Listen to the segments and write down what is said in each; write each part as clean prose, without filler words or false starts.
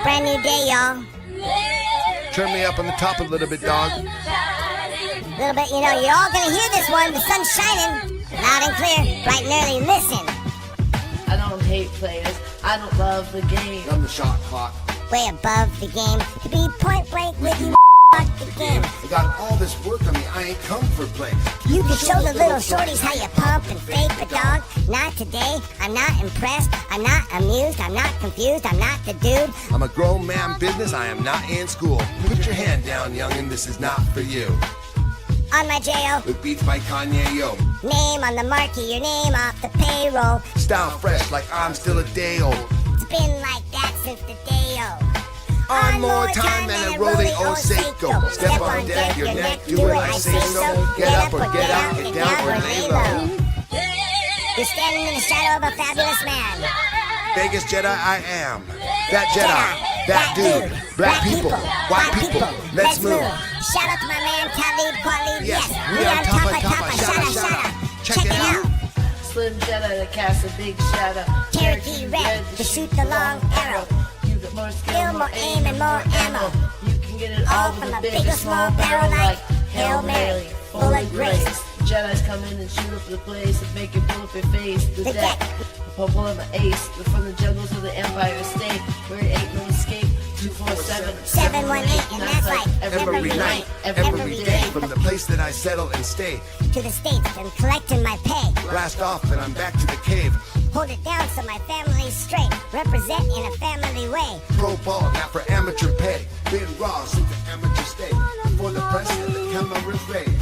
brand new day, y'all. Turn me up on the top a little bit, dog. A little bit, you're all gonna hear this one. The sun's shining, loud and clear, bright and early. Listen. I don't hate players. I don't love the game. I'm the shot clock. Way above the game. To be point blank with you, fuck the game. I got all this work on me. I ain't come for play. You can show the little shorties how you pump and fake, but dog, not today. I'm not impressed. I'm not amused. I'm not confused. I'm not the dude. I'm a grown man business. I am not in school. Put your hand down, youngin'. This is not for you. On my J.O. With beats by Kanye, yo. Name on the marquee, your name off the payroll. Style fresh like I'm still a day old. It's been like that since the day-o. On more time than a rolling Seiko. Step on deck, your neck, do what I say so. Get up or get out, get down or lay low. You're standing in the shadow of a fabulous man. Vegas Jedi I am. That Jedi, that dude. Black people, white people, let's move. Shout out to my man Khalid Kweli. Yes, we on top of shout out. Check it out. Slim Jedi to cast a big shadow. Cherokee red to shoot the long arrow. You got more skill, More aim and more ammo. You can get it all from a big or small barrel like Hail Mary, full of grace. Jedi's come in and shoot up the place and make it blow up your face. The deck, the purple of an ace. We're from the jungles of the Empire State, where it ain't no escape. 247 718, and that's like Every night, every day. From the place that I settle and stay. to the States and collecting my pay. Blast off and I'm back to the cave. Hold it down so my family's straight. Represent in a family way. Pro ball, not for amateur pay. Been raw since the amateur state. For the press and the camera fade.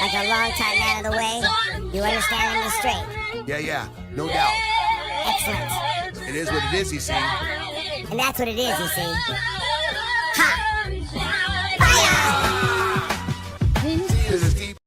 Like a long time man of the way. You understand me straight. Yeah, no doubt. Excellent. It is what it is, you see. And that's what it is, you see. Ha! Fire! This is deep.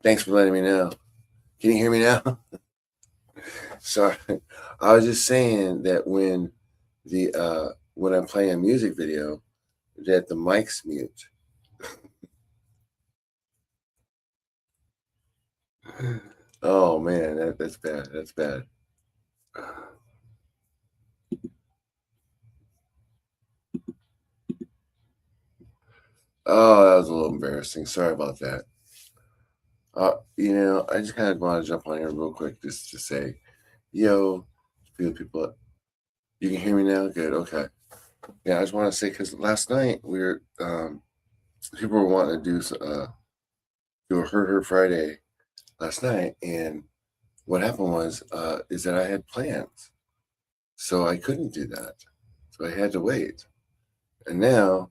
Thanks for letting me know. Can you hear me now? Sorry. I was just saying that when I'm playing a music video, that the mic's mute. Oh man, that's bad. That's bad. Oh, that was a little embarrassing. Sorry about that. I just kind of want to jump on here real quick just to say, yo, people, you can hear me now? Good, okay. Yeah, I just want to say, because last night people were wanting to do a Her Friday last night, and what happened was, is that I had plans, so I couldn't do that. So I had to wait. And now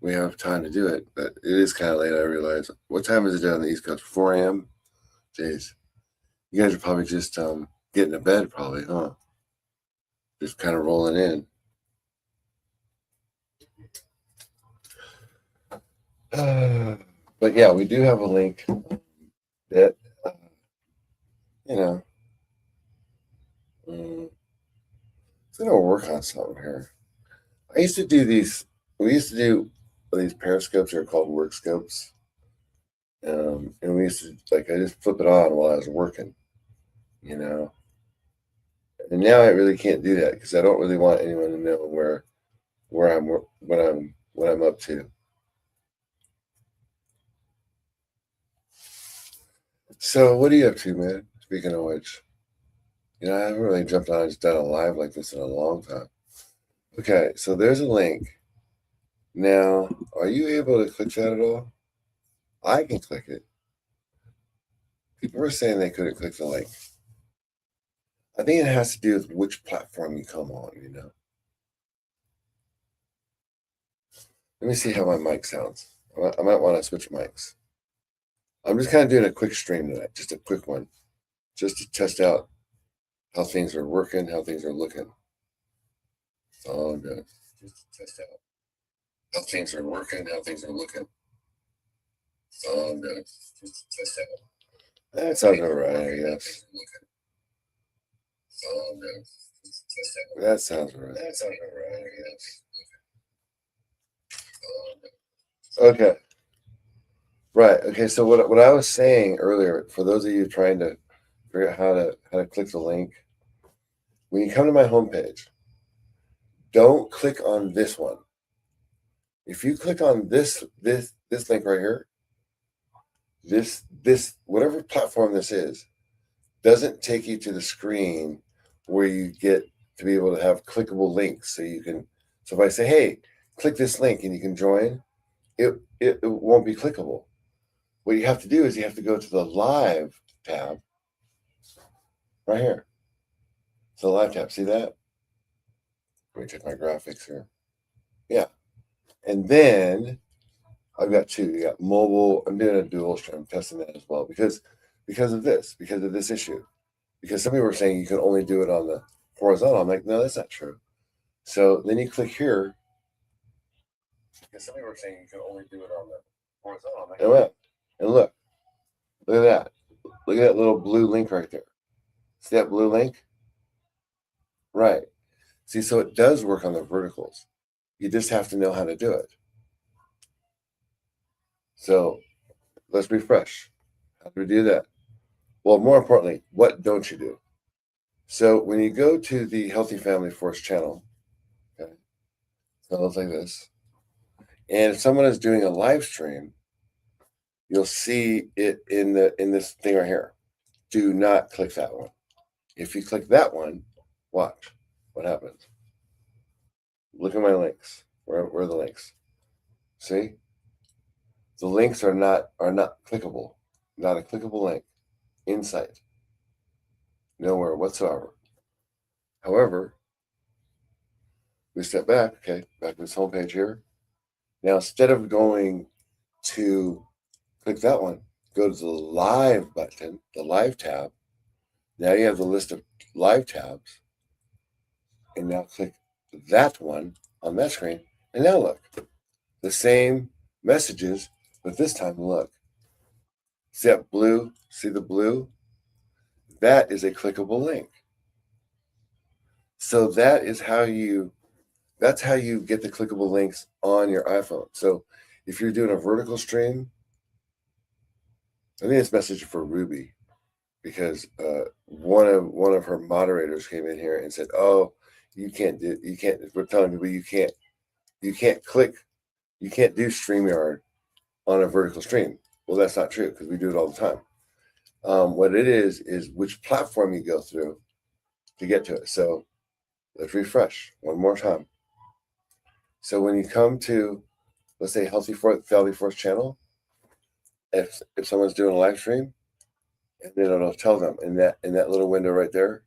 we have time to do it, but it is kind of late, I realize. What time is it down on the East Coast? 4 a.m.? Jeez. You guys are probably just getting to bed, probably, huh? Just kind of rolling in. But yeah, we do have a link that, it's going to work on something here. We used to do these periscopes are called work scopes. And we used to, I just flip it on while I was working, And now I really can't do that because I don't really want anyone to know where I'm what I'm up to. So what are you up to, man? Speaking of which, I haven't really jumped on and done a live like this in a long time. Okay, so there's a link. Now, are you able to click that at all? I can click it. People were saying they couldn't click the link. I think it has to do with which platform you come on, Let me see how my mic sounds. I might want to switch mics. I'm just kind of doing a quick stream tonight, just a quick one, just to test out how things are working, how things are looking. That's all I'm doing. Just to test out how things are working, how things are looking. That's all I'm doing. Just to test out. That sounds all right, I guess. That sounds all right. Okay. Right. Okay. So what I was saying earlier, for those of you trying to figure out how to click the link, when you come to my homepage, don't click on this one. If you click on this link right here, this whatever platform this is, doesn't take you to the screen where you get to be able to have clickable links. So if I say, hey, click this link and you can join, it won't be clickable. What you have to do is you have to go to the live tab right here. So the live tab, see that? Let me check my graphics here. Yeah. And then I've got two. You got mobile. I'm doing a dual stream, testing that as well because of this issue. Because some people were saying you can only do it on the horizontal. I'm like, no, that's not true. So then you click here. Because some people were saying you can only do it on the horizontal. I'm like, oh, and look at that. Look at that little blue link right there. See that blue link? Right. See, so it does work on the verticals. You just have to know how to do it. So let's refresh. How do we do that? Well, more importantly, what don't you do? So when you go to the Healthy Family Force channel, okay, so it looks like this. And if someone is doing a live stream, you'll see it in this thing right here. Do not click that one. If you click that one, watch what happens. Look at my links. Where are the links? See? The links are not clickable. Not a clickable link in sight. Nowhere whatsoever. However, we step back, okay, back to this homepage here. Now, instead of going to click that one, go to the live button, the live tab. Now you have the list of live tabs. And now click that one on that screen. And now look, the same messages, but this time look. See that blue? See the blue? That is a clickable link. So that's how you get the clickable links on your iPhone. So if you're doing a vertical stream, I think this message for Ruby, because one of her moderators came in here and said, "Oh, you can't. We're telling people you can't do StreamYard on a vertical stream." Well, that's not true because we do it all the time. What it is which platform you go through to get to it. So let's refresh one more time. So when you come to, let's say, Healthy Family Force channel, if someone's doing a live stream, and then it'll tell them in that little window right there,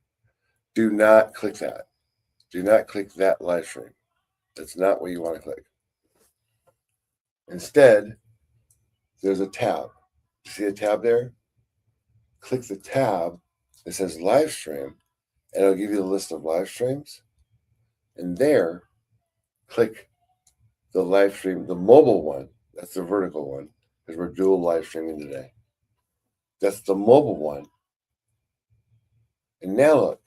do not click that. Do not click that live stream. That's not what you want to click. Instead, there's a tab. You see a tab there? Click the tab that says live stream, and it'll give you the list of live streams. And there, click the live stream, the mobile one. That's the vertical one, because we're dual live streaming today. That's the mobile one. And now look,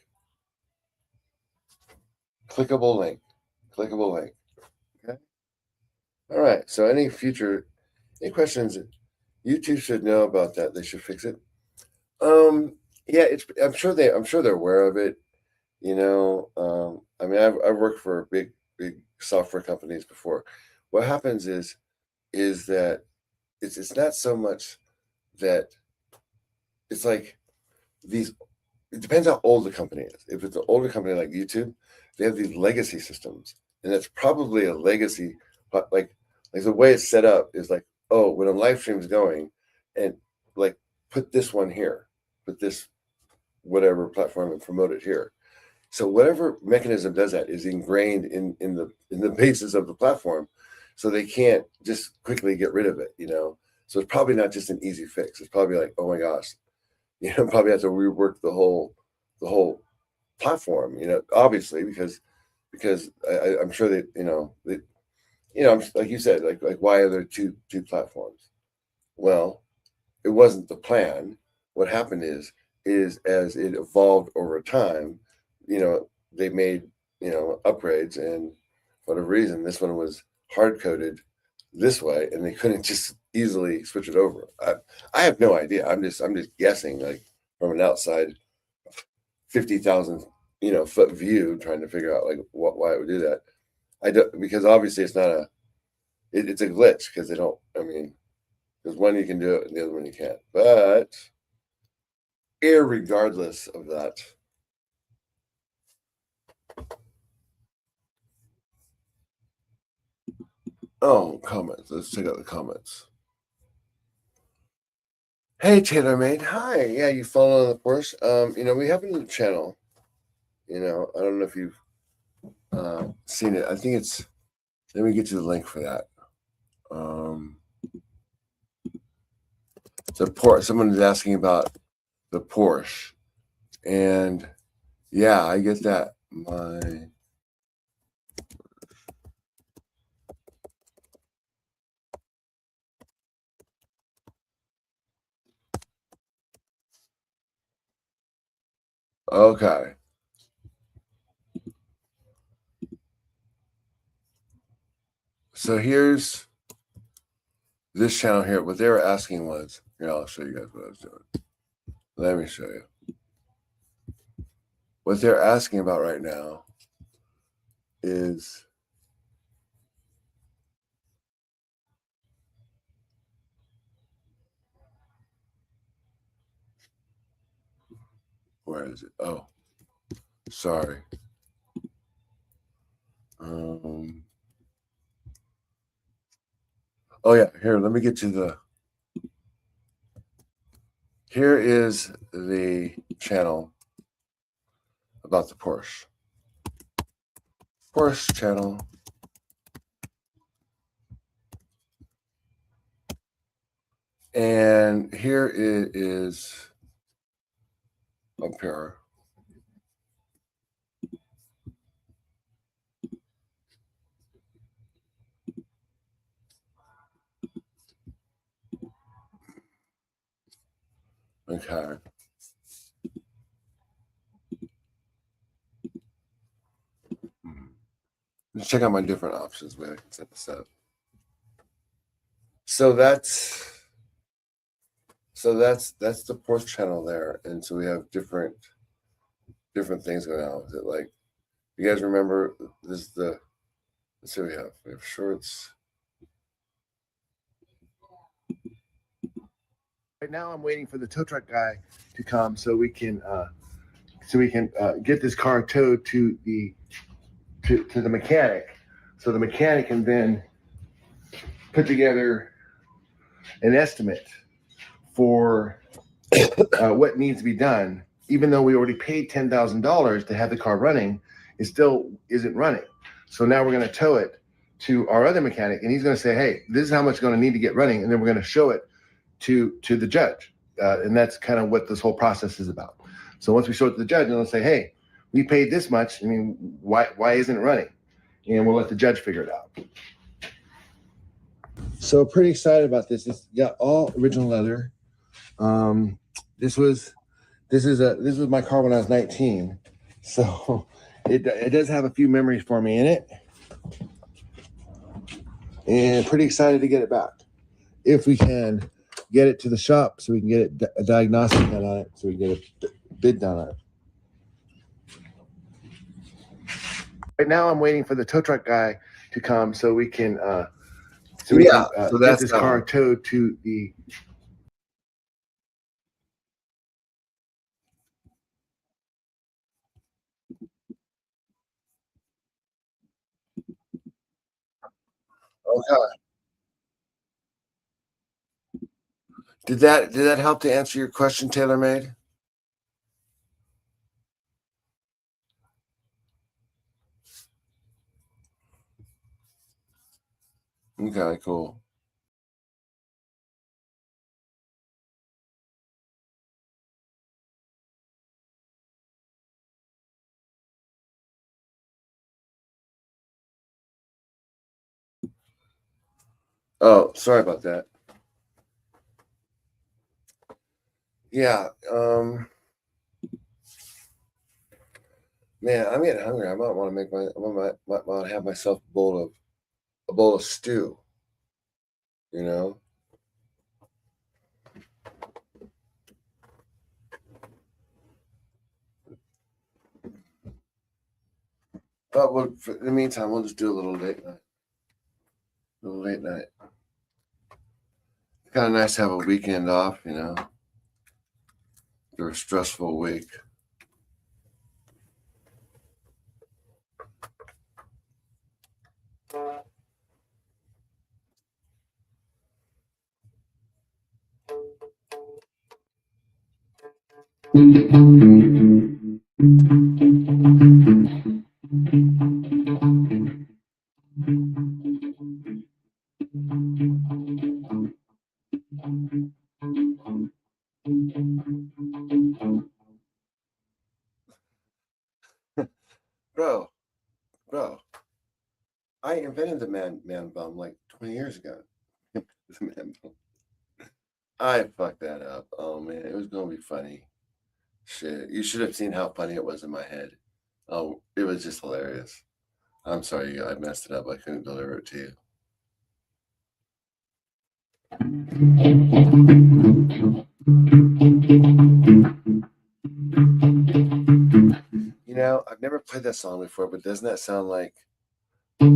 clickable link. Okay. All right. So any questions? YouTube should know about that. They should fix it. Yeah, I'm sure they're aware of it. I mean, I've worked for big software companies before. What happens is that it's not so much that it's like these. It depends how old the company is. If it's an older company like YouTube, they have these legacy systems, and that's probably a legacy. But like the way it's set up is like, oh, when a live stream is going, and like put this one here, put this whatever platform and promote it here. So whatever mechanism does that is ingrained in the basis of the platform, so they can't just quickly get rid of it. So it's probably not just an easy fix. It's probably like, oh my gosh, probably have to rework the whole platform. Obviously because I'm sure that like you said, like why are there two platforms? Well, it wasn't the plan. What happened is as it evolved over time, they made upgrades, and for whatever reason this one was hard coded this way, and they couldn't just easily switch it over. I have no idea. I'm just guessing, like from an outside 50,000 foot view, trying to figure out like why it would do that. I don't, because obviously it's not it's a glitch, because they don't. I mean, there's one you can do it and the other one you can't. But irregardless of that, comments. Let's check out the comments. Hey, TaylorMade. Hi. Yeah, you follow the course. We have a new channel. I don't know if you've seen it. I think it's. Let me get you the link for that. The Porsche. Someone is asking about the Porsche, and yeah, I get that. Okay. So here's this channel here. What they were asking was, here, I'll show you guys what I was doing. Let me show you. What they're asking about right now is where is it? Oh, sorry. Oh yeah, here, let me get you here is the channel about the Porsche channel. And here it is up here. Okay. Let's check out my different options. Maybe I can set this up. So that's the Porsche channel there, and so we have different things going on with it. Like, you guys remember this? Let's see what we have. We have shorts. Right now, I'm waiting for the tow truck guy to come so we can get this car towed to the mechanic, so the mechanic can then put together an estimate for what needs to be done. Even though we already paid $10,000 to have the car running, it still isn't running. So now we're going to tow it to our other mechanic, and he's going to say, hey, this is how much it's going to need to get running, and then we're going to show it to the judge. And that's kind of what this whole process is about. So once we show it to the judge, they'll say, hey, we paid this much. I mean, why isn't it running? And we'll let the judge figure it out. So pretty excited about this. It's got all original leather. This was my car when I was 19. So it does have a few memories for me in it. And pretty excited to get it back. If we can get it to the shop so we can get a diagnostic done on it, so we can get a bid done on it. Right now, I'm waiting for the tow truck guy to come so we can So get that's this that car one. towed to the. Okay. Did that help to answer your question, Taylor Made? Okay, cool. Oh, sorry about that. Yeah, man, I'm getting hungry. I might want to make might want to have myself a bowl of stew. You know, but in the meantime, we'll just do a little late night. A little late night. Kind of nice to have a weekend off. After a stressful week. Bro, bro, I invented the man bum like 20 years ago. The man bum. I fucked that up. Oh man, it was gonna be funny. Shit, you should have seen how funny it was in my head. Oh, it was just hilarious. I'm sorry, I messed it up. I couldn't deliver it to you. I've never played that song before, but doesn't that sound like? How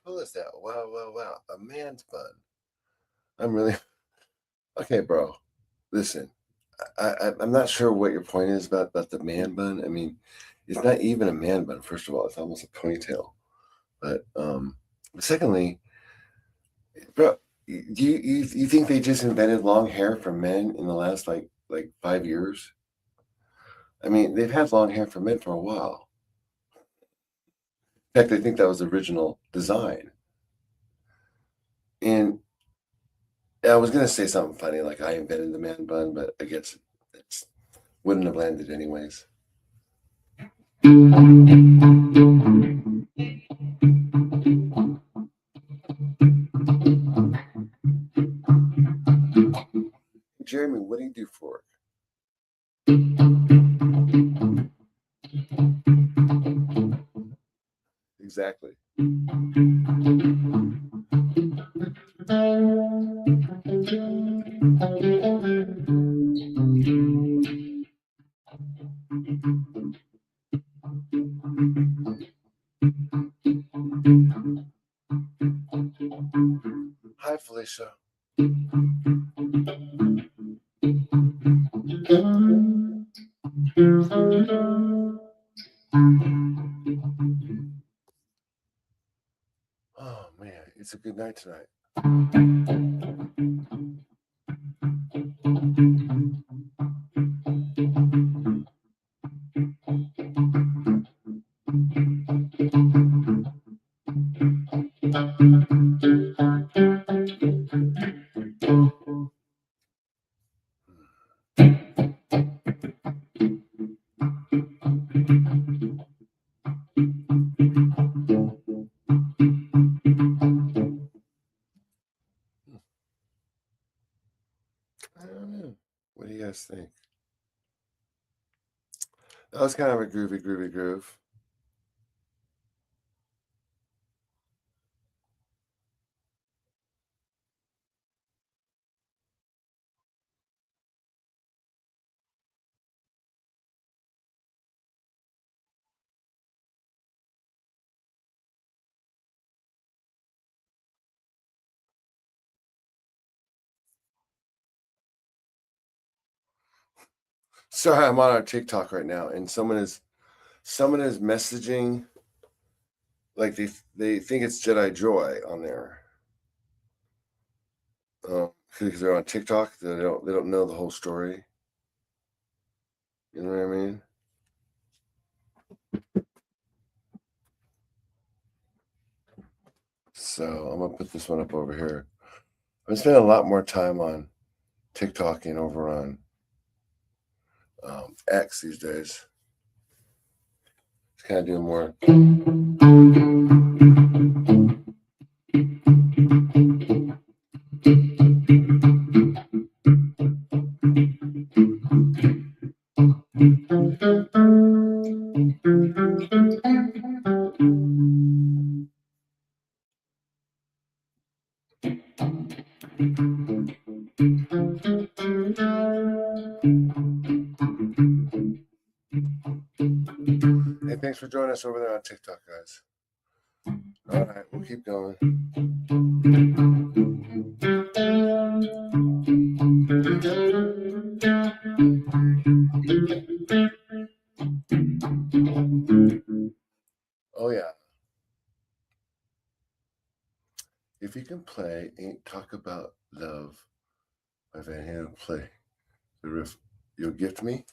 cool is that? Wow, wow, wow. A man's bun. I'm really okay, bro. Listen, I'm not sure what your point is about the man bun. I mean, it's not even a man bun. First of all, it's almost a ponytail. But secondly, bro, do you think they just invented long hair for men in the last like 5 years? I mean, they've had long hair for men for a while. In fact, I think that was the original design. And I was gonna say something funny, like I invented the man bun, but I guess it wouldn't have landed anyways. Jeremy, what do you do for work? Exactly. Hi, Felicia. Oh man, it's a good night tonight. I don't know. What do you guys think? That was kind of a groovy groove. Sorry, I'm on our TikTok right now, and someone is messaging like they think it's Jedi Joy on there. Because they're on TikTok, they don't know the whole story. You know what I mean? So I'm gonna put this one up over here. I'm spending a lot more time on TikTok and over on X these days. Just kind of doing more. Hey, thanks for joining us over there on TikTok, guys. All right, we'll keep going. Oh yeah. If you can play Ain't Talk About Love by Van Halen, play the riff. You'll gift me.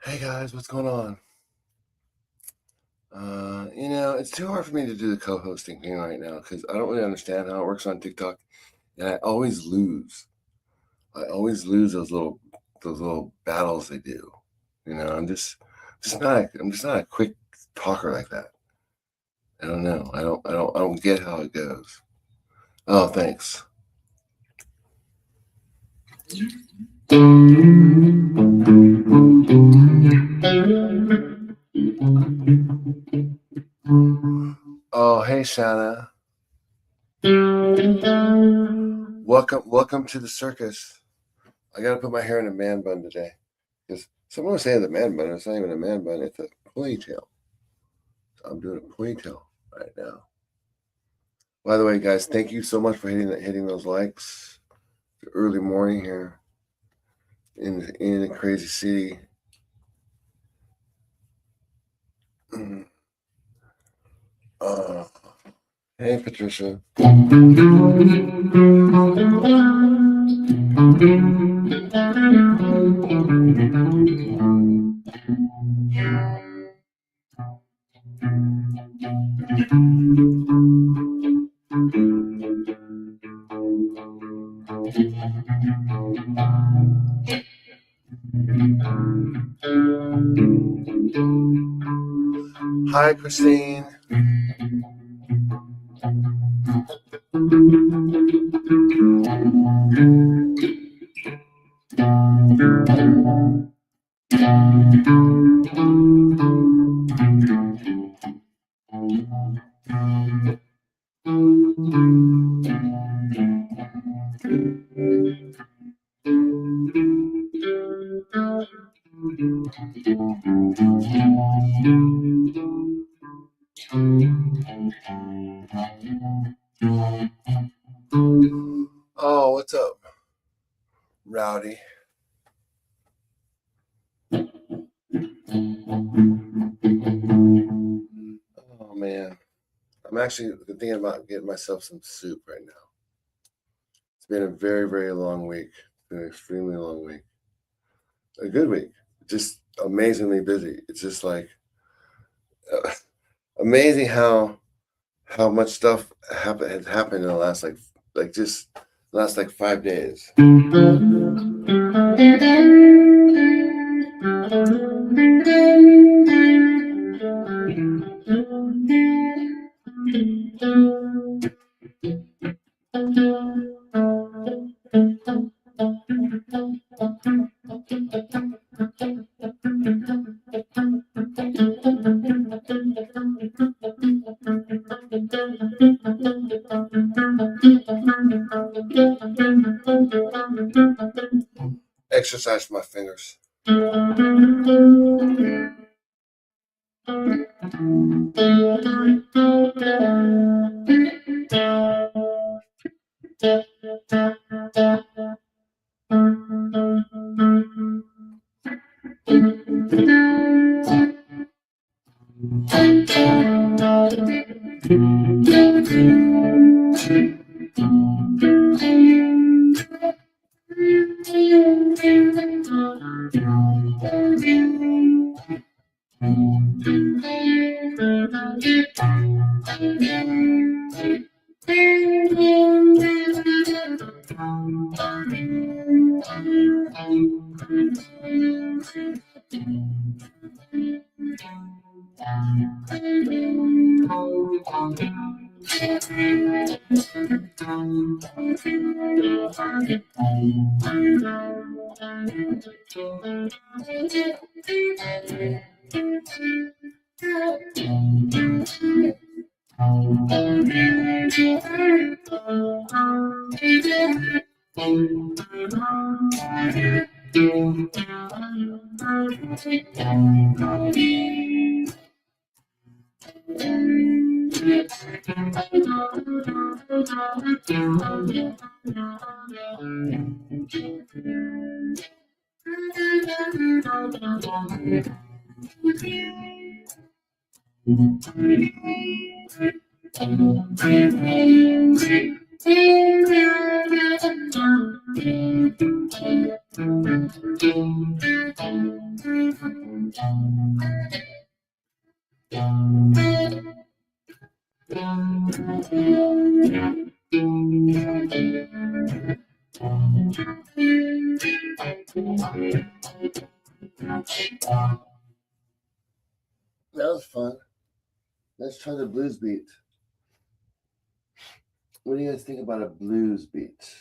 Hey guys, what's going on? It's too hard for me to do the co-hosting thing right now because I don't really understand how it works on TikTok, and I always lose. I always lose those little battles they do. I'm just not a quick talker like that. I don't know. I don't get how it goes. Oh, thanks. Oh, hey, Shanna. Welcome to the circus. I gotta put my hair in a man bun today because someone was saying the man bun. It's not even a man bun. It's a ponytail. So I'm doing a ponytail right now. By the way, guys, thank you so much for hitting those likes. The early morning here in a crazy city. Hey, Patricia. Hi, Christine. Oh, what's up, Rowdy? Oh man, I'm actually thinking about getting myself some soup right now. It's been a very, very long week. It's been an extremely long week. A good week. Just amazingly busy. It's just like amazing how much stuff has happened in the last just the last 5 days. Exercise my fingers. That was fun. Let's try the blues beat. What do you guys think about a blues beat?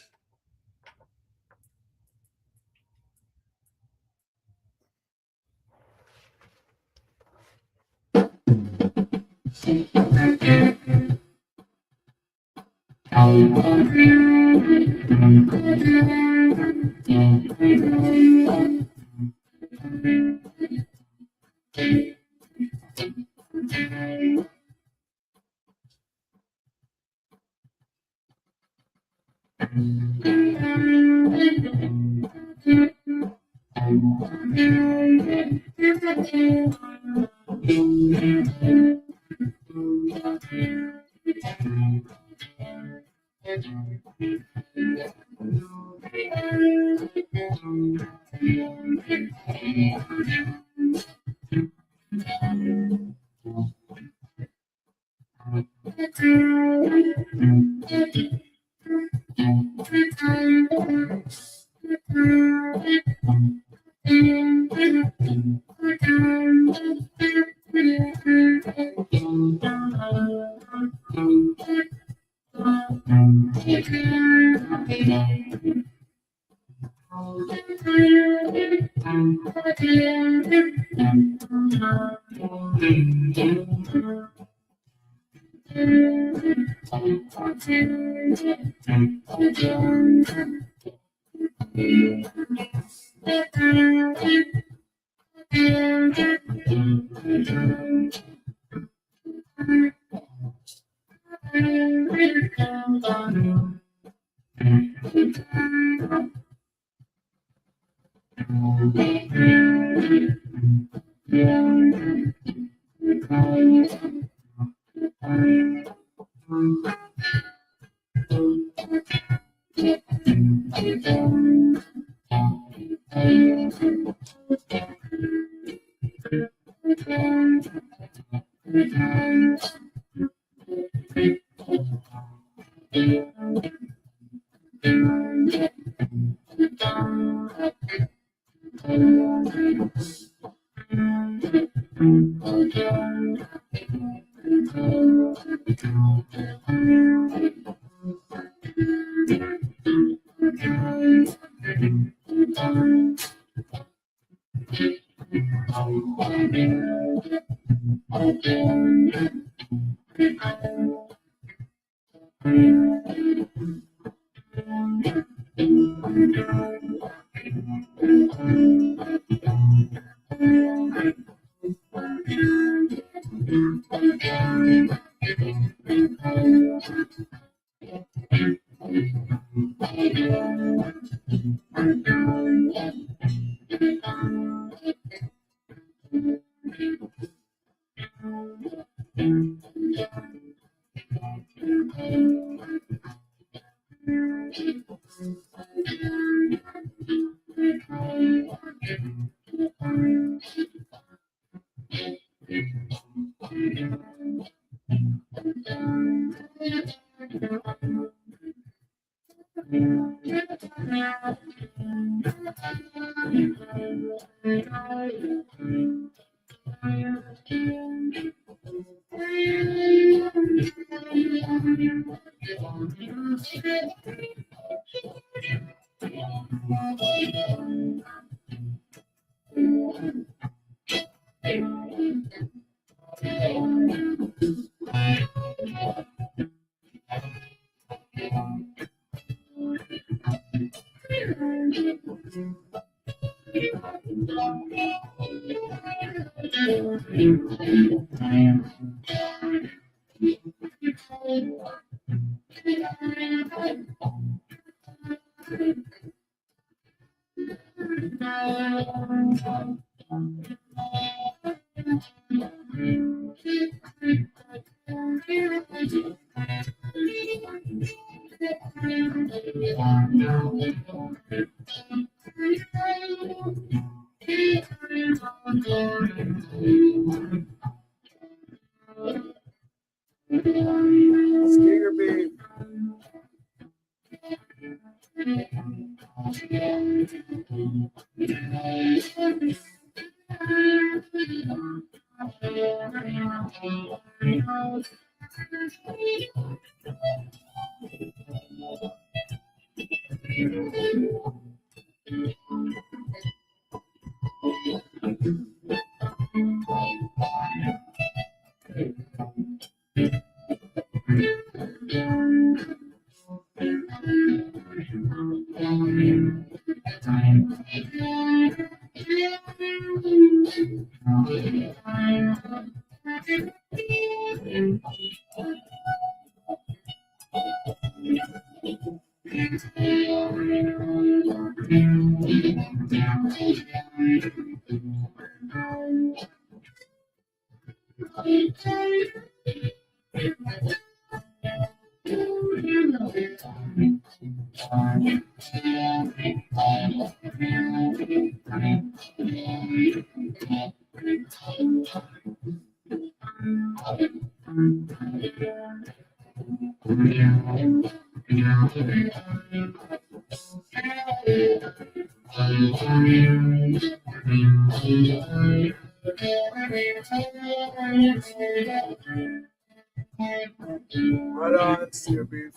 Skinner babe. Right on, Skinner babe.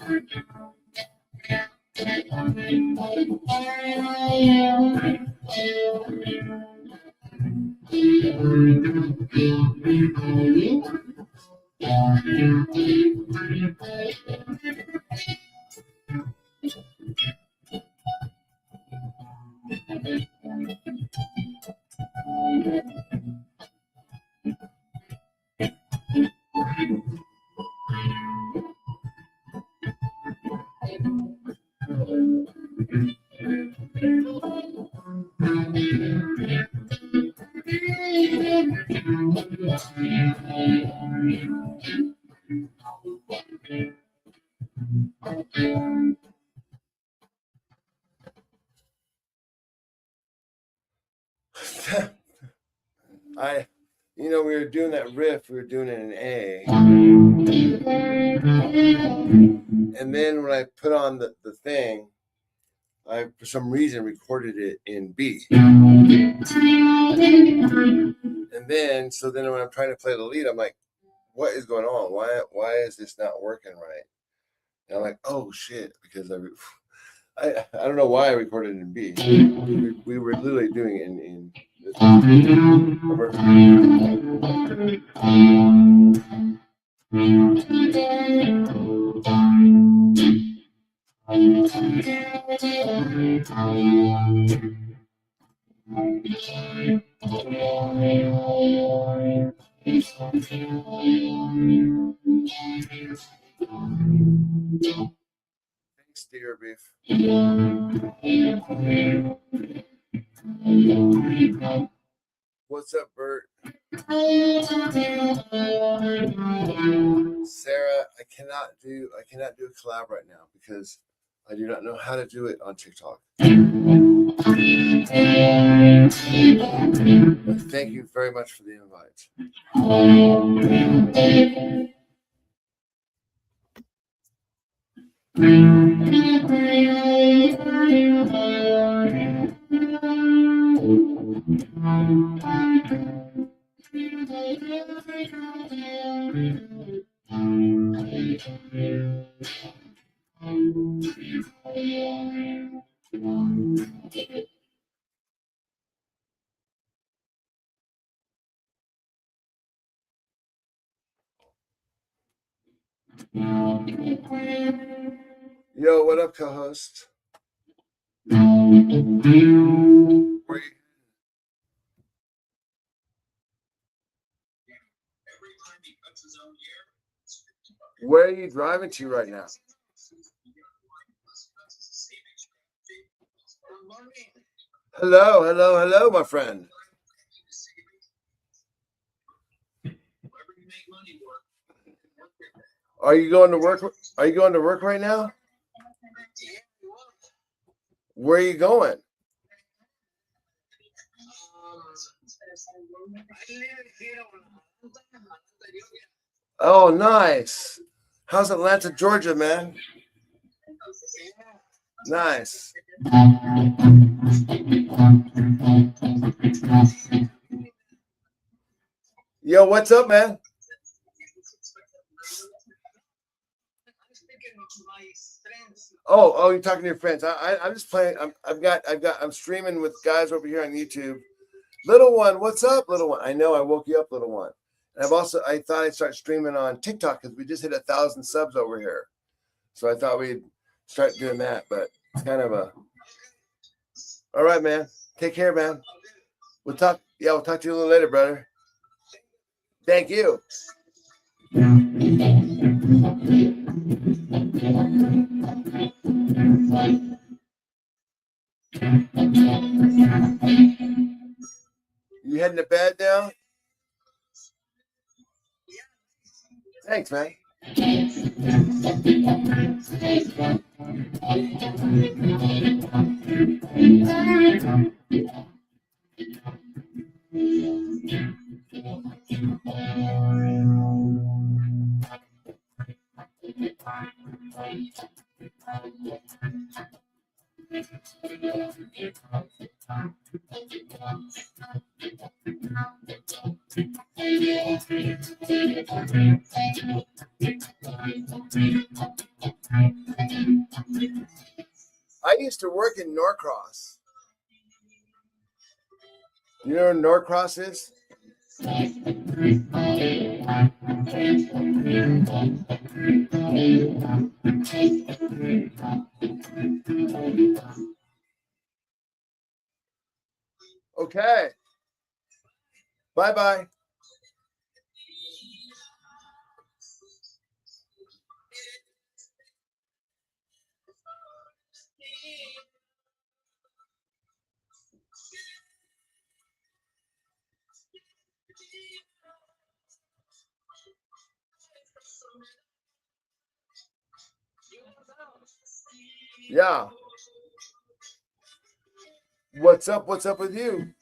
We were doing that riff. We were doing it in A, and then when I put on the thing, I for some reason recorded it in B. And then when I'm trying to play the lead, I'm like, what is going on? Why is this not working right? And I'm like, oh shit, because I don't know why I recorded it in B. We were literally doing it in this. Thanks, dear beef. What's up, Bert? Sarah, I cannot do a collab right now because I do not know how to do it on TikTok. But thank you very much for the invite. Yo, what up, co-host? Where are you driving to right now? Hello, my friend. Are you going to work? Are you going to work right now? Where are you going? Oh, nice. How's Atlanta, Georgia, man? Nice. Yo, what's up, man? Oh, you're talking to your friends. I'm just playing. I'm streaming with guys over here on YouTube. Little one, what's up, little one? I know I woke you up, little one. And I thought I'd start streaming on TikTok because we just hit 1,000 subs over here. So I thought we'd start doing that, but it's kind of a. All right, man. Take care, man. We'll talk to you a little later, brother. Thank you. You heading to bed now? Thanks, man. I used to work in Norcross. You know where Norcross is? Okay. Bye-bye. Yeah. What's up? What's up with you?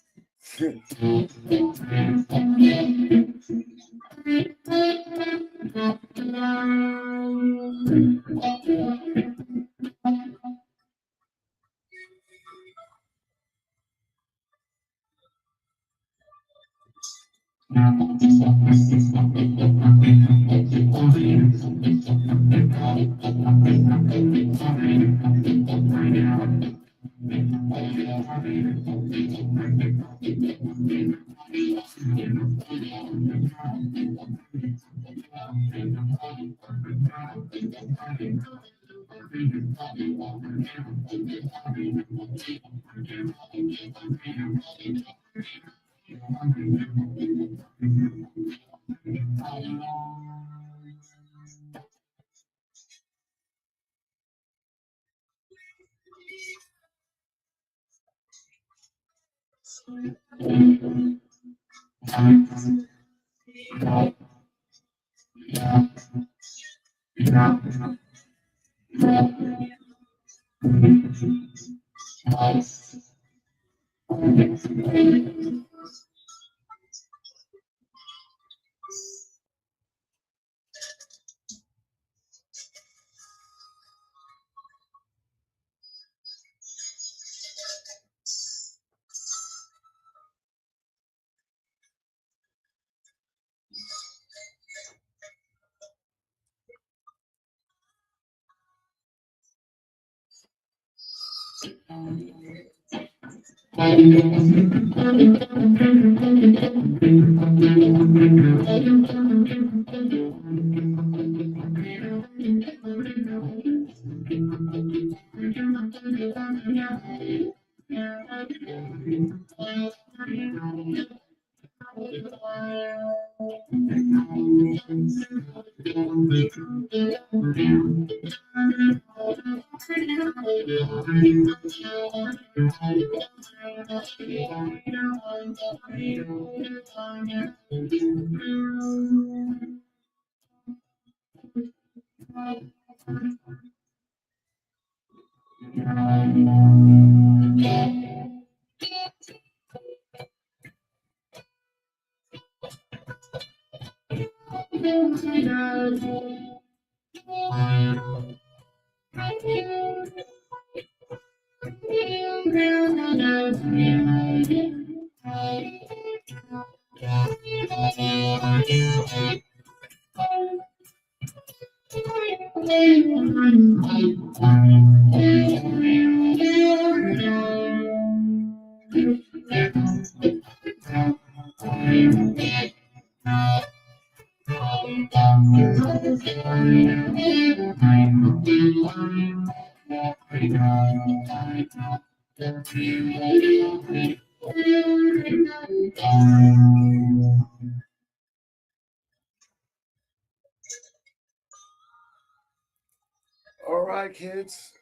All right, kids.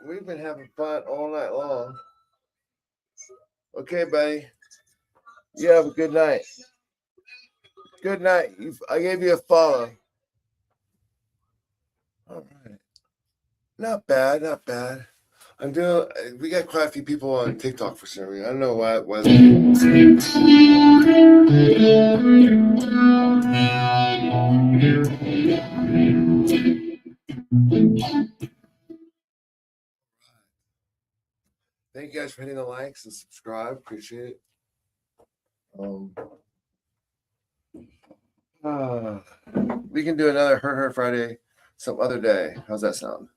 We've been having fun all night long. Okay, buddy. You have a good night. Good night. I gave you a follow. All right. Not bad. Not bad. I'm doing. We got quite a few people on TikTok for some reason. I don't know why. Thank you guys for hitting the likes and subscribe. Appreciate it. We can do another Her Friday some other day. How's that sound?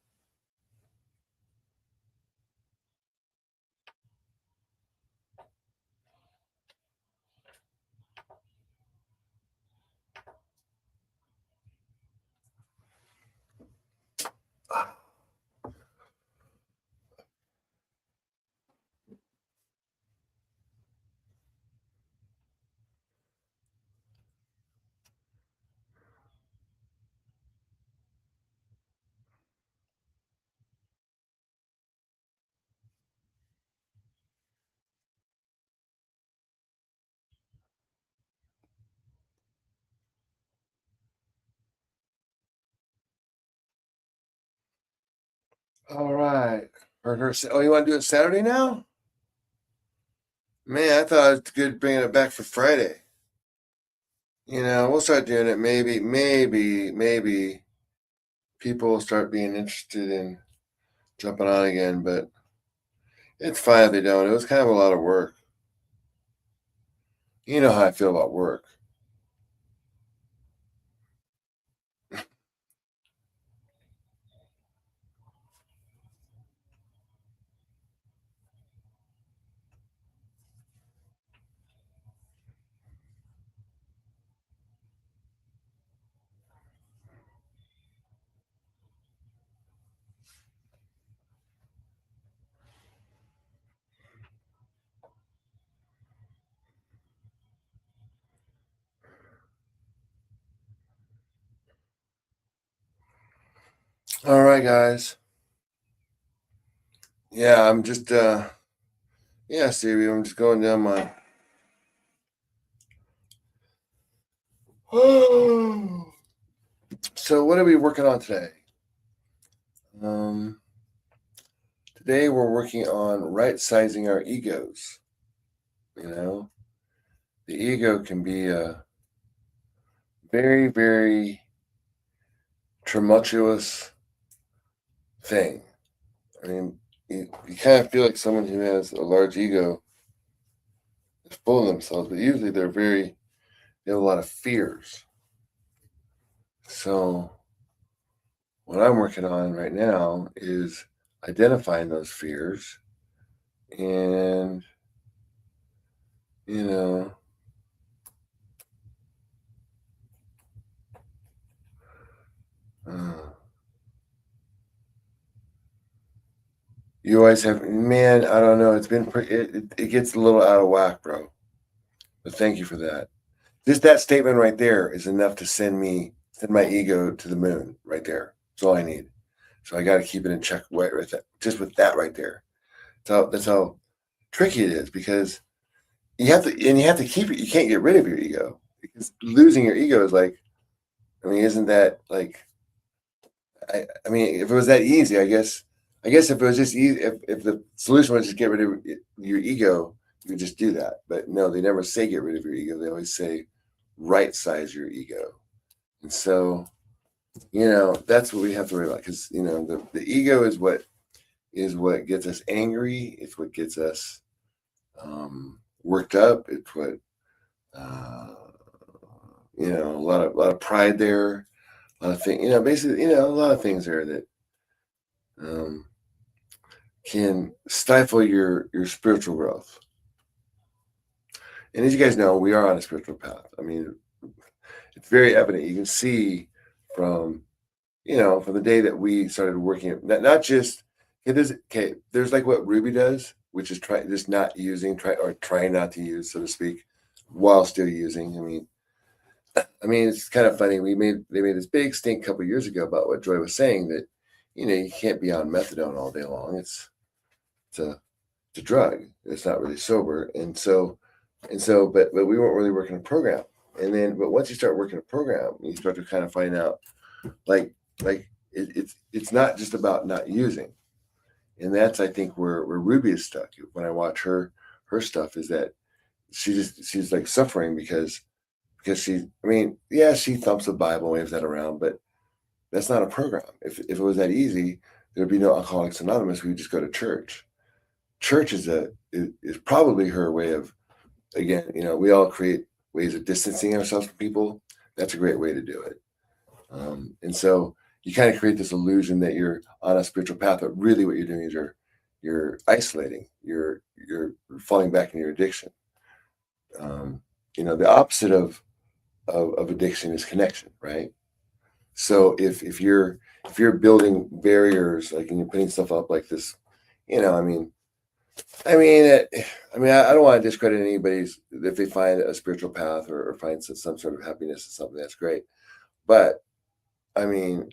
All right. Heard her say, oh, you want to do it Saturday now? Man, I thought it was good bringing it back for Friday. We'll start doing it. Maybe people will start being interested in jumping on again, but it's fine if they don't. It was kind of a lot of work. You know how I feel about work. All right, guys. Yeah, I'm just yeah, Stevie, I'm just going down my So what are we working on today? Today we're working on right sizing our egos. The ego can be a very, very tumultuous thing. I mean, you kind of feel like someone who has a large ego is full of themselves, but usually they have a lot of fears. So what I'm working on right now is identifying those fears and, you know, you always have, man, I don't know. It's been it gets a little out of whack, bro. But thank you for that. Just that statement right there is enough to send my ego to the moon right there. That's all I need. So I got to keep it in check right with that. Just with that right there. That's how tricky it is, because you have to keep it. You can't get rid of your ego, because losing your ego is like, I mean, isn't that like, I mean, if it was that easy, I guess if it was just easy, if the solution was just get rid of your ego, you would just do that. But no, they never say get rid of your ego. They always say right size your ego. And so, that's what we have to worry about, because, the ego is what gets us angry. It's what gets us worked up. It's what, a lot of pride there, a lot of things, basically, a lot of things there that can stifle your spiritual growth. And as you guys know, we are on a spiritual path. I mean, it's very evident. You can see from the day that we started working, not just, there's like what Ruby does, which is trying not to use, so to speak, while still using. I mean, it's kind of funny. They made this big stink a couple of years ago about what Joy was saying, that you can't be on methadone all day long. It's a drug. It's not really sober, but we weren't really working a program. But once you start working a program, you start to kind of find out, like it's not just about not using. And that's, I think, where Ruby is stuck. When I watch her stuff, is that she's like suffering because she thumps the Bible, waves that around, but that's not a program. If it was that easy, there'd be no Alcoholics Anonymous. We would just go to church. Church is probably her way of, again, we all create ways of distancing ourselves from people. That's a great way to do it. And so you kind of create this illusion that you're on a spiritual path, but really what you're doing is you're isolating. You're falling back in your addiction. The opposite of addiction is connection, right? So if you're building barriers, like, and you're putting stuff up like this, I don't want to discredit anybody's, if they find a spiritual path or find some sort of happiness or something, that's great. But we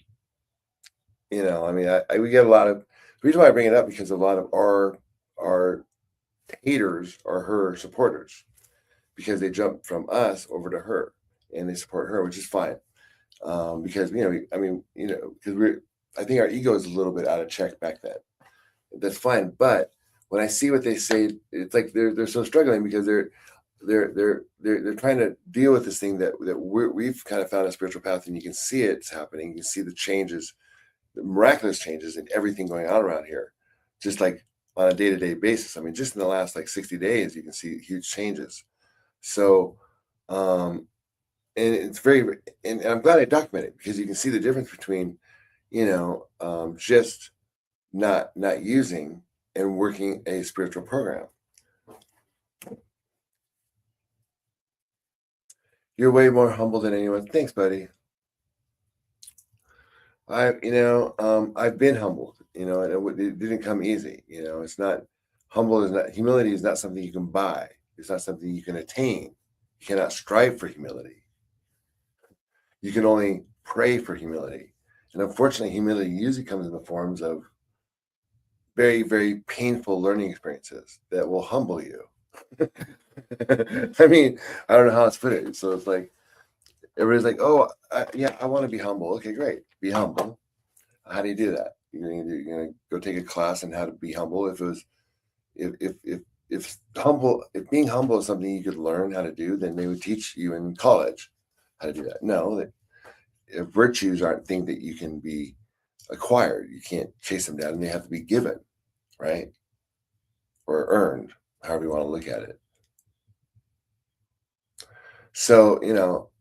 get a lot of, the reason why I bring it up, because a lot of our haters are her supporters, because they jump from us over to her and they support her, which is fine. Because, because I think our ego is a little bit out of check back then. That's fine. But when I see what they say, it's like they're so struggling because they're trying to deal with this thing that we've kind of found a spiritual path, and you can see it's happening. You can see the changes, the miraculous changes in everything going on around here, just like on a day-to-day basis. I mean, just in the last like 60 days, you can see huge changes. So, and it's very, and I'm glad I documented it because you can see the difference between, just not using and working a spiritual program. You're way more humble than anyone. Thanks, buddy. I've been humbled, and it didn't come easy. It's not humility is not something you can buy. It's not something you can attain. You cannot strive for humility. You can only pray for humility. And unfortunately, humility usually comes in the forms of very, very painful learning experiences that will humble you. I mean, I don't know how else to put it. So it's like, everybody's like, oh, I want to be humble. Okay, great. Be humble. How do you do that? You're gonna go take a class on how to be humble. If being humble is something you could learn how to do, then they would teach you in college how to do that. No, virtues aren't things that you can be acquired. You can't chase them down, and they have to be given, right? Or earned, however you want to look at it. So,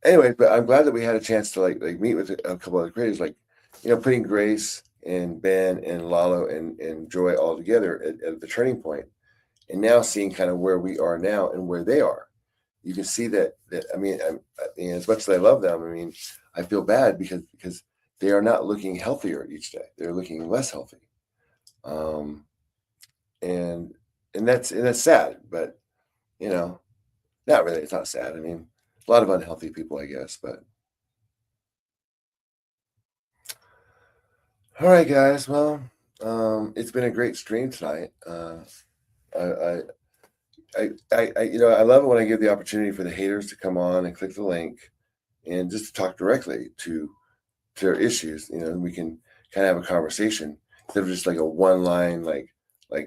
anyway, but I'm glad that we had a chance to like meet with a couple other creators, like, putting Grace and Ben and Lalo and Joy all together at the turning point, and now seeing kind of where we are now and where they are. You can see that I mean, as much as I love them, I mean, I feel bad because they are not looking healthier each day. They're looking less healthy. And that's sad, but not really. It's not sad. I mean, a lot of unhealthy people, I guess, but all right, guys. Well, it's been a great stream tonight. I love it when I give the opportunity for the haters to come on and click the link and just to talk directly to their issues. We can kind of have a conversation instead of just like a one line, like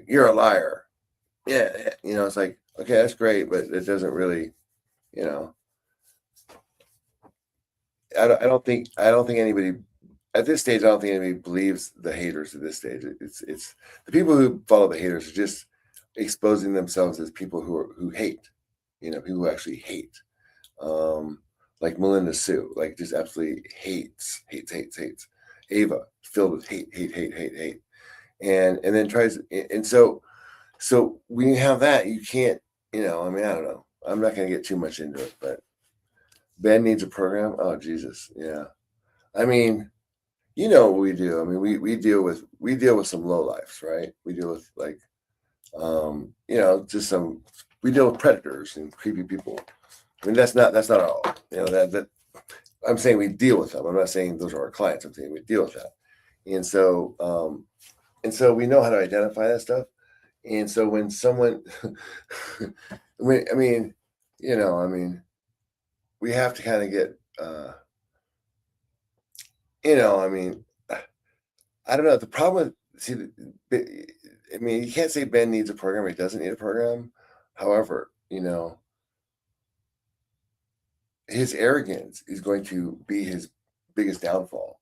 you're a liar. Yeah. It's like, okay, that's great, but it doesn't really, I don't think anybody at this stage, I don't think anybody believes the haters at this stage. It's the people who follow the haters are just exposing themselves as people who hate, people who actually hate, like Melinda Sue, like just absolutely hates. Ava, filled with hate, and then tries, and so when you have that, you can't, I don't know. I'm not going to get too much into it, but Ben needs a program. Oh, Jesus. Yeah. I mean, what we do. I mean, we deal with some low lives, right? We deal with like, we deal with predators and creepy people. I mean, that's not all, that I'm saying we deal with them. I'm not saying those are our clients. I'm saying we deal with that. And so we know how to identify that stuff. And so when someone, we have to kind of get, I don't know. The problem with, you can't say Ben needs a program or he doesn't need a program. However, his arrogance is going to be his biggest downfall.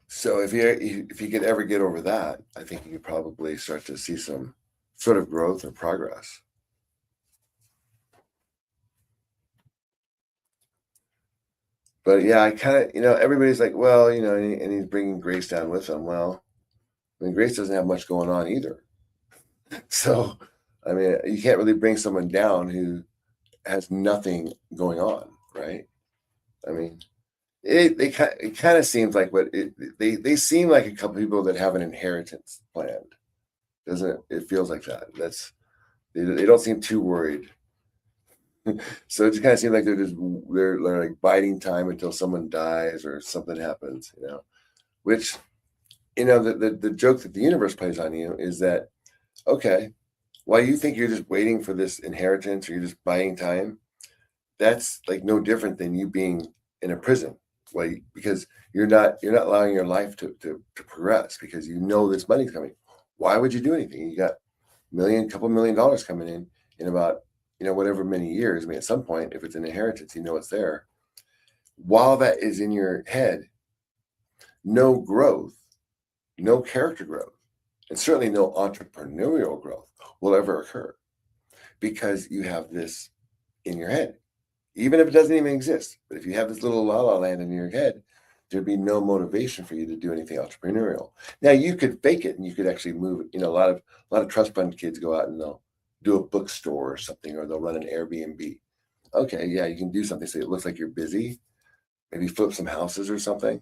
So if you could ever get over that, I think you could probably start to see some sort of growth or progress. But yeah, I kind of, everybody's like, well, and he's bringing Grace down with him. Well, I mean, Grace doesn't have much going on either. So, I mean, you can't really bring someone down who has nothing going on, right? I mean, it kind of seems like they seem like a couple people that have an inheritance planned, doesn't it? It feels like that. They don't seem too worried. So it just kind of seems like they're like biding time until someone dies or something happens, which, the joke that the universe plays on you is that, okay, while you think you're just waiting for this inheritance or you're just buying time, that's like no different than you being in a prison. Because you're not allowing your life to progress because you know this money's coming. Why would you do anything? You got couple $1 million coming in about whatever many years. I mean, at some point, if it's an inheritance, it's there. While that is in your head, no growth, no character growth, and certainly no entrepreneurial growth will ever occur because you have this in your head, even if it doesn't even exist. But if you have this little la-la land in your head, there'd be no motivation for you to do anything entrepreneurial. Now you could fake it and you could actually move it. A lot of trust fund kids go out and they'll do a bookstore or something, or they'll run an Airbnb. Okay, yeah, you can do something so it looks like you're busy. Maybe flip some houses or something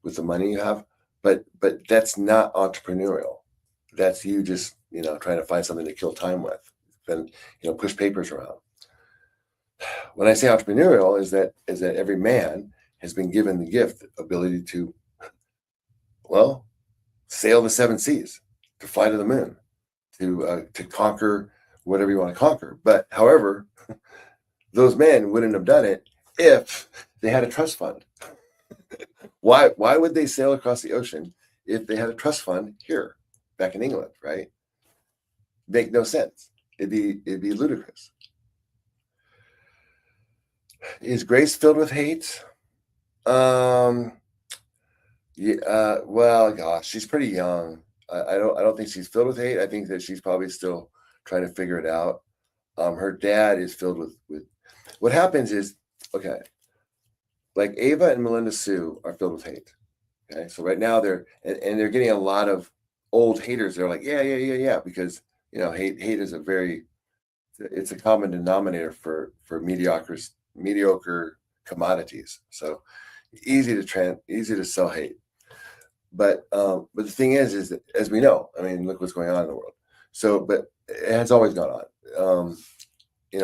with the money you have. But that's not entrepreneurial. That's you just trying to find something to kill time with, then push papers around. When I say entrepreneurial, is that every man has been given the gift, ability to, well, sail the 7 seas, to fly to the moon, to conquer whatever you want to conquer. But however, those men wouldn't have done it if they had a trust fund. Why would they sail across the ocean if they had a trust fund here, back in England, right? Make no sense. It'd be ludicrous. Is Grace filled with hate? Yeah. Well, gosh, she's pretty young. I don't think she's filled with hate. I think that she's probably still trying to figure it out. Her dad is filled with. What happens is, okay, like Ava and Melinda Sue are filled with hate. Okay, so right now they're getting a lot of old haters. They're like, yeah, because hate is it's a common denominator for mediocre commodities. So easy to sell hate. But the thing is that, as we know, I mean, look what's going on in the world. So, but it has always gone on.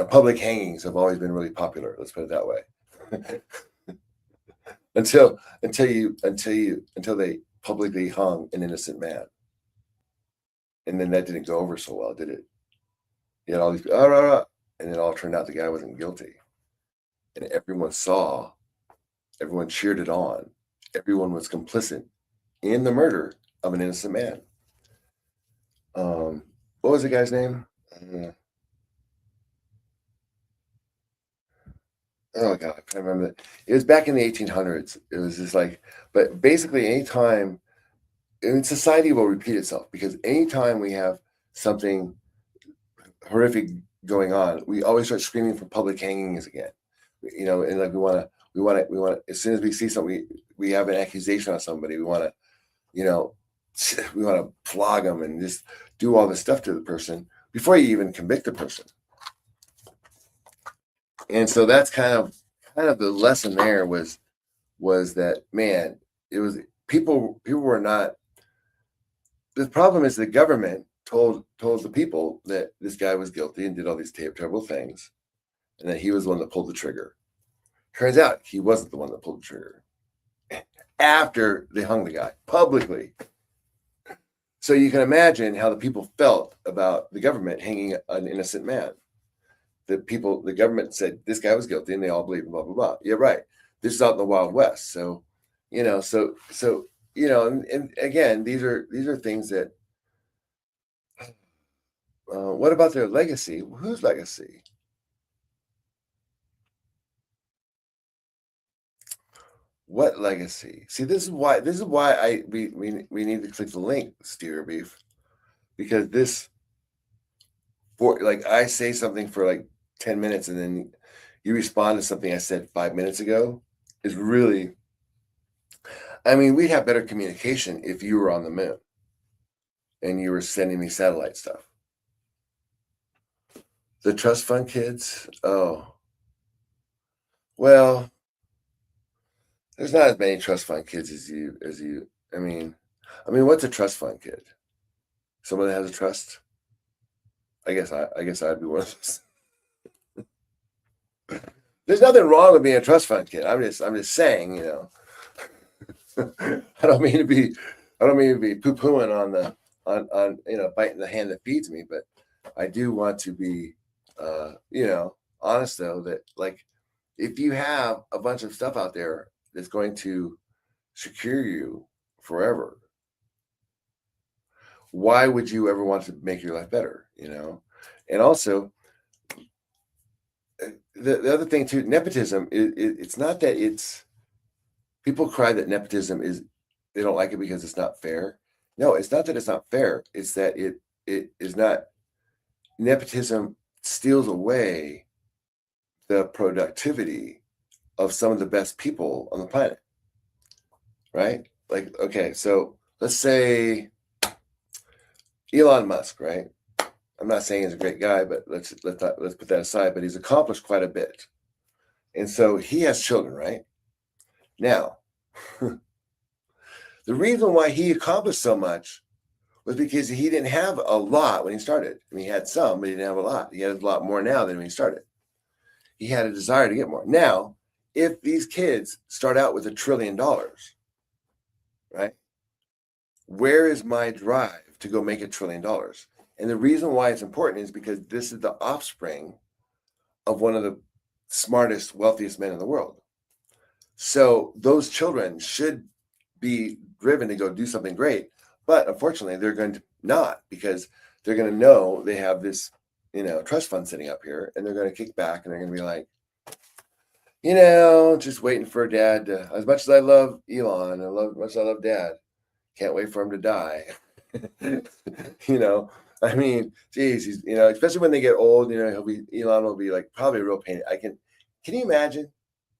Public hangings have always been really popular. Let's put it that way. until they publicly hung an innocent man, and then that didn't go over so well, did it? You had all these, and it all turned out the guy wasn't guilty, and everyone saw, everyone cheered it on, everyone was complicit in the murder of an innocent man. What was the guy's name? Oh God, I can't remember that. It was back in the 1800s. It was just like, but basically, anytime, and society will repeat itself, because anytime we have something horrific going on, we always start screaming for public hangings again. And like we want to. As soon as we see something, we have an accusation on somebody. We want to flog them and just do all this stuff to the person before you even convict the person. And so that's kind of the lesson there was that, man, it was people were not. The problem is the government told the people that this guy was guilty and did all these terrible things, and that he was the one that pulled the trigger. Turns out he wasn't the one that pulled the trigger. After they hung the guy publicly. So you can imagine how the people felt about the government hanging an innocent man. The government said this guy was guilty, and they all believed, blah blah blah. Yeah, right. This is out in the Wild West, so and again, these are things that. What about their legacy? Whose legacy? What legacy? See, this is why we need to click the link, Steer Beef, because I say something for like 10 minutes and then you respond to something I said 5 minutes ago is really, I mean, we'd have better communication if you were on the moon and you were sending me satellite stuff. The trust fund kids, oh, well, there's not as many trust fund kids as you. I mean, what's a trust fund kid? Someone that has a trust? I guess I'd be one of those. There's nothing wrong with being a trust fund kid. I'm just saying, I don't mean to be poo-pooing on biting the hand that feeds me, but I do want to be, honest though, that like if you have a bunch of stuff out there that's going to secure you forever, why would you ever want to make your life better? And also, the other thing too, nepotism, it's not that it's people cry that nepotism is they don't like it because it's not fair. No, it's not that it's not fair. It's that it is not nepotism steals away the productivity of some of the best people on the planet. Right? Like, okay, so let's say Elon Musk, right? I'm not saying he's a great guy, but let's put that aside. But he's accomplished quite a bit, and so he has children, right? Now, the reason why he accomplished so much was because he didn't have a lot when he started. I mean, he had some, but he didn't have a lot. He has a lot more now than when he started. He had a desire to get more. Now, if these kids start out with $1 trillion, right? Where is my drive to go make $1 trillion? And the reason why it's important is because this is the offspring of one of the smartest, wealthiest men in the world. So those children should be driven to go do something great. But unfortunately, they're going to not, because they're going to know they have this, trust fund sitting up here, and they're going to kick back and they're going to be like, just waiting for dad to, as much as I love Elon, as much as I love dad, can't wait for him to die. I mean, geez, he's, especially when they get old, Elon will be like probably a real pain. Can you imagine?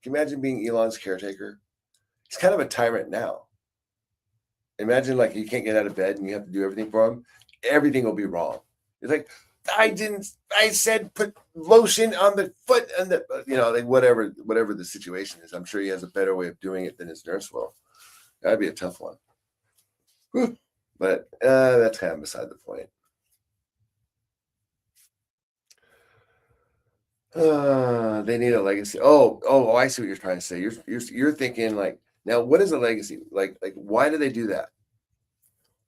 Can you imagine being Elon's caretaker? He's kind of a tyrant now. Imagine like you can't get out of bed and you have to do everything for him. Everything will be wrong. It's like, I said put lotion on the foot and like whatever the situation is. I'm sure he has a better way of doing it than his nurse will. That'd be a tough one. Whew. But that's kind of beside the point. They need a legacy. Oh, I see what you're trying to say. You're thinking like, now what is a legacy? Like why do they do that?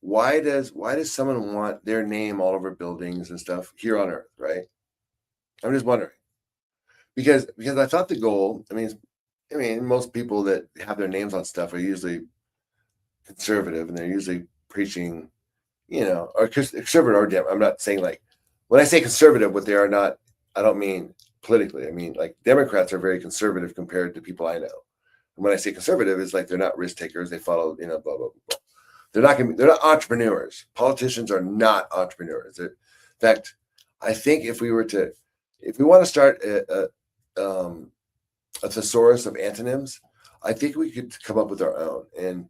Why does someone want their name all over buildings and stuff here on Earth, right? I'm just wondering. Because I thought the goal, I mean, most people that have their names on stuff are usually conservative, and they're usually preaching, or conservative or Dem. I'm not saying like, when I say conservative, what they are not, I don't mean politically. I mean like Democrats are very conservative compared to people I know. And when I say conservative, it's like they're not risk takers. They follow, blah, blah, blah. They're not entrepreneurs. Politicians are not entrepreneurs. In fact, I think if we want to start a thesaurus of antonyms, I think we could come up with our own. And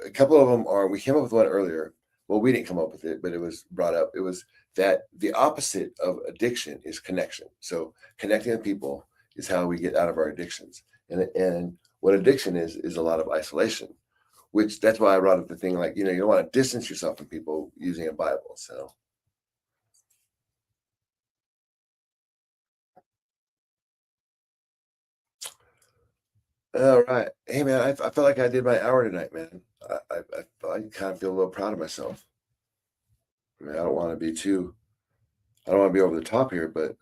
a couple of them are, we came up with one earlier. Well, we didn't come up with it, but it was brought up. It was that the opposite of addiction is connection. So connecting with people is how we get out of our addictions. And what addiction is a lot of isolation, which that's why I brought up the thing like, you don't want to distance yourself from people using a Bible. So. All right. Hey, man, I felt like I did my hour tonight, man. I kind of feel a little proud of myself. I mean, I don't want to be over the top here, but.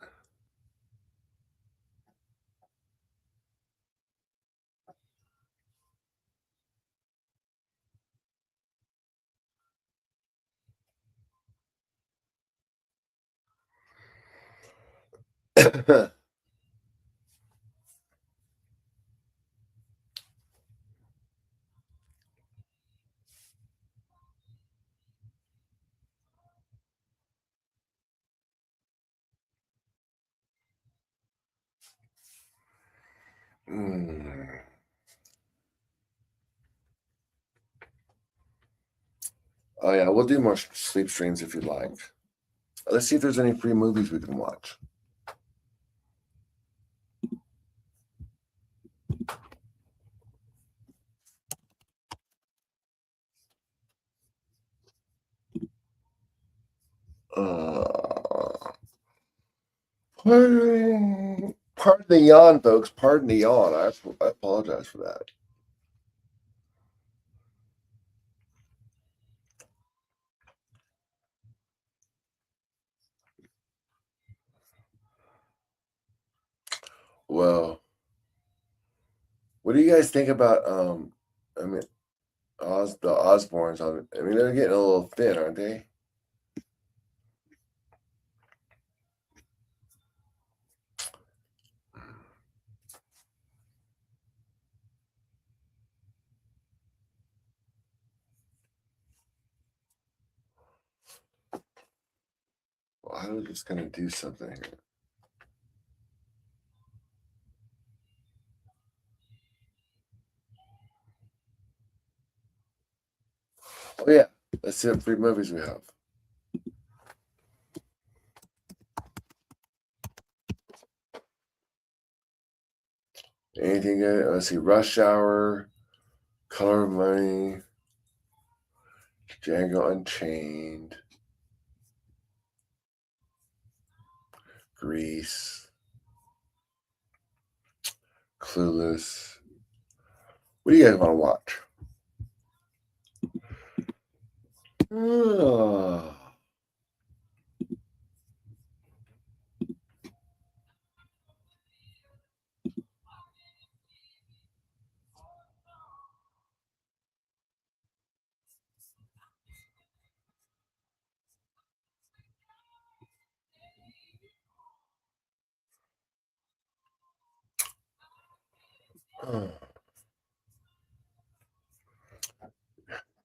Oh yeah, we'll do more sleep streams if you'd like. Let's see if there's any free movies we can watch. Pardon the yawn, folks. Pardon the yawn. I apologize for that. Well, what do you guys think about I mean the Osborns on I mean they're getting a little thin, aren't they? Well, I'm just gonna do something here. Oh yeah, let's see what free movies we have. Anything good? Let's see, Rush Hour, Color of Money, Django Unchained, Grease, Clueless. What do you guys want to watch? Oh.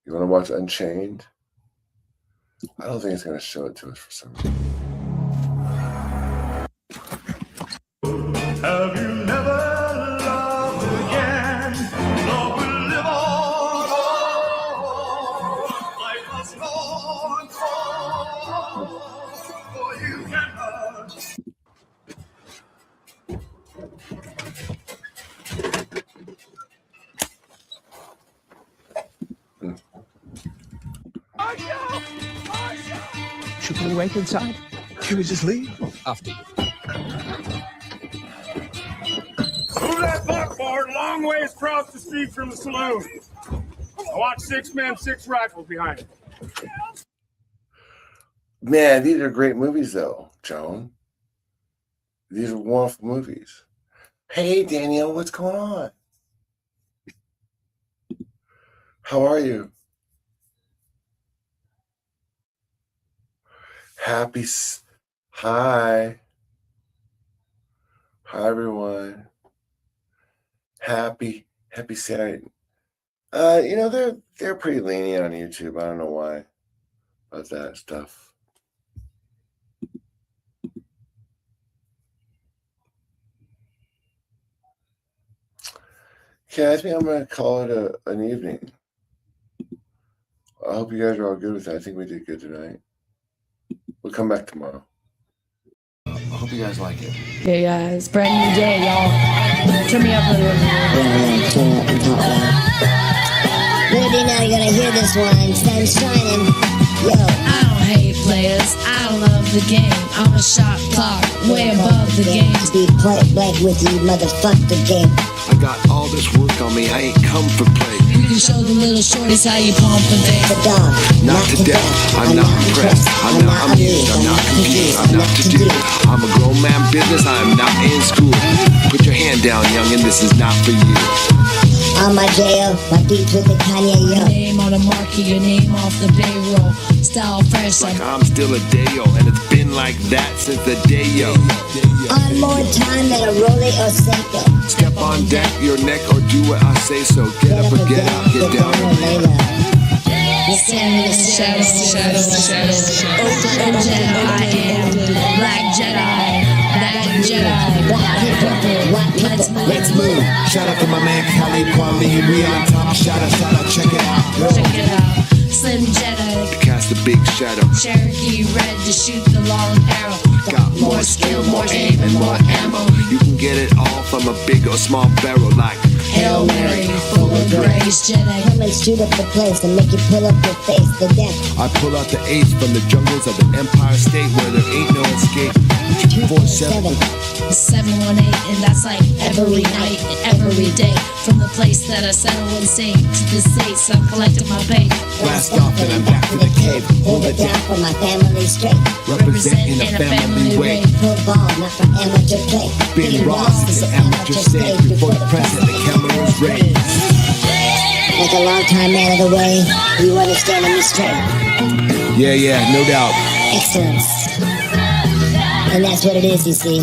You want to watch Unchained? I don't think it's going to show it to us for some reason. Have you never loved again? Love will live on. Life must go on. For you can hurt. Should we wait inside? Should we just leave? After you. Move that buckboard a long ways across the street from the saloon. I watch 6 men, 6 rifles behind it. Man, these are great movies, though, Joan. These are wonderful movies. Hey, Danielle, what's going on? How are you? Hi. Hi, everyone. Happy Saturday. They're pretty lenient on YouTube. I don't know why about that stuff. Okay, I think I'm gonna call it an evening. I hope you guys are all good with that. I think we did good tonight. We'll come back tomorrow. I hope you guys like it. Hey guys, brand new day, y'all. Turn me up a little. Turn up and talk loud. Maybe now you're gonna hear this one. Sun's shining. Yo. I don't hate players, I love the game. I'm a shot clock, way above the game. Be point blank with you, motherfuck the game. I got all this work on me, I ain't come for play. You can show the little shorties how you pump and think. The dog. Not to death, I'm not impressed, I'm not amused, I'm not confused, I'm not to do. I'm a grown man business, I'm not in school. Put your hand down, youngin', this is not for you. On my jail, my beats with the Kanye, yo. Your name on the marquee, your name off the payroll. Style fresh, Like I'm still a day-o, and it's been like that since the day-yo. On more time than a Rolly or Seiko. Step on deck, your neck, or do what I say so. Get up or get out, get down or lay low. Stand in the shadows. Open Jedi, I am Black Jedi, that Jedi. Let's move. Shout out to my man Khalid Kwame, we on top. Shout out, check it out. Check it out. Slim Jedi, Cast a big shadow. Cherokee red to shoot the long arrow. Got more skill, more aim, and more ammo. You can get it all from a big or small barrel like Hail Mary, full of grace. Jedi, Come and shoot up the place and make you pull up your face. The death. I pull out the ace from the jungles of the Empire State where there ain't no escape. 247. 718, and that's like every night and every day. From the place that I settle insane to the states, I'm collecting my pay. Blast off and I'm back to the cave. Hold it down for my family straight. Representing a family way. Football, not for amateur play. Big Ross is the amateur stage before the press and the cameras raised. Like a long time man of the way, you understanding me straight. Yeah, no doubt. Excellence. And that's what it is, you see.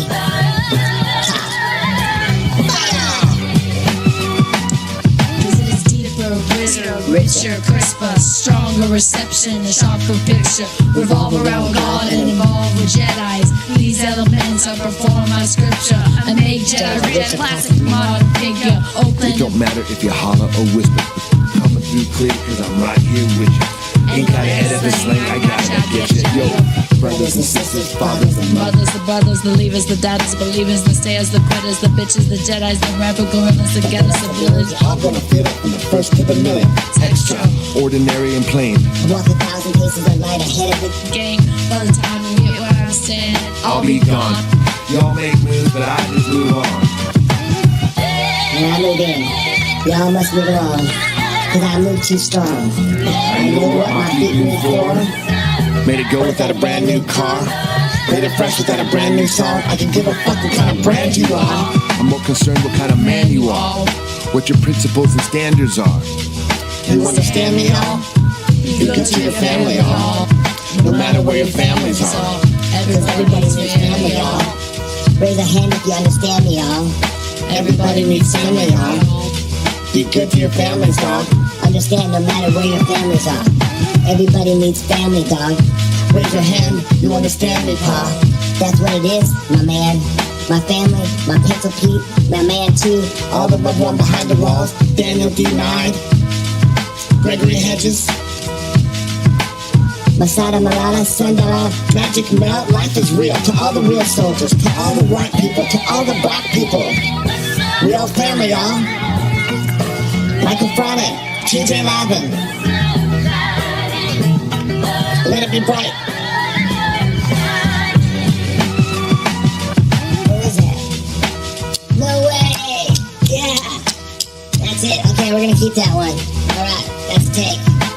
Richer, crisper, stronger reception, a sharper picture. Revolve around God and evolve with Jedis. These elements I perform my scripture. I make Jedi read a classic modern figure. Open. It don't matter if you holler or whisper. Coming through clear cause I'm right here with you. Ain't gotta edit the slang, I gotta get you. Yo, brothers and sisters, fathers and mothers. The brothers, the leavers, the daughters, believers, the stayers, the quitters, the bitches, the Jedis, the rapper gorillas, the getters, the village. All gonna feel it from the first to the million. Extra. Ordinary and plain. I walk 1,000 paces a night ahead of the Gang, by the time you get where I'm standing, I'll be gone. Y'all make moves, but I just move on. And I move in. Y'all must move along. Cause I move too strong. I know what my feet move for. Made it go without a brand new car. Made it fresh without a brand new song. I can give a fuck what kind of brand you are. I'm more concerned what kind of man you are. What your principles and standards are. You understand me, y'all? Be good to your family, y'all. No matter where your families are. Cause everybody needs family, y'all. Raise a hand if you understand me, y'all. Everybody needs family, y'all. Be good to your families, dog. Understand no matter where your families are. Everybody needs family, dog. Raise your hand, you understand me, pa. That's what it is, my man. My family, my pencil Pete, my man too. All the loved one behind the walls. Daniel denied. Gregory Hedges. Masada Malala, Sundara. Magic Mel, life is real. To all the real soldiers, to all the white people, to all the black people. We all family, y'all. Michael Friday, TJ Lavin. Let it be bright. What was that? No way! Yeah! That's it. Okay, we're gonna keep that one. Alright, that's a take.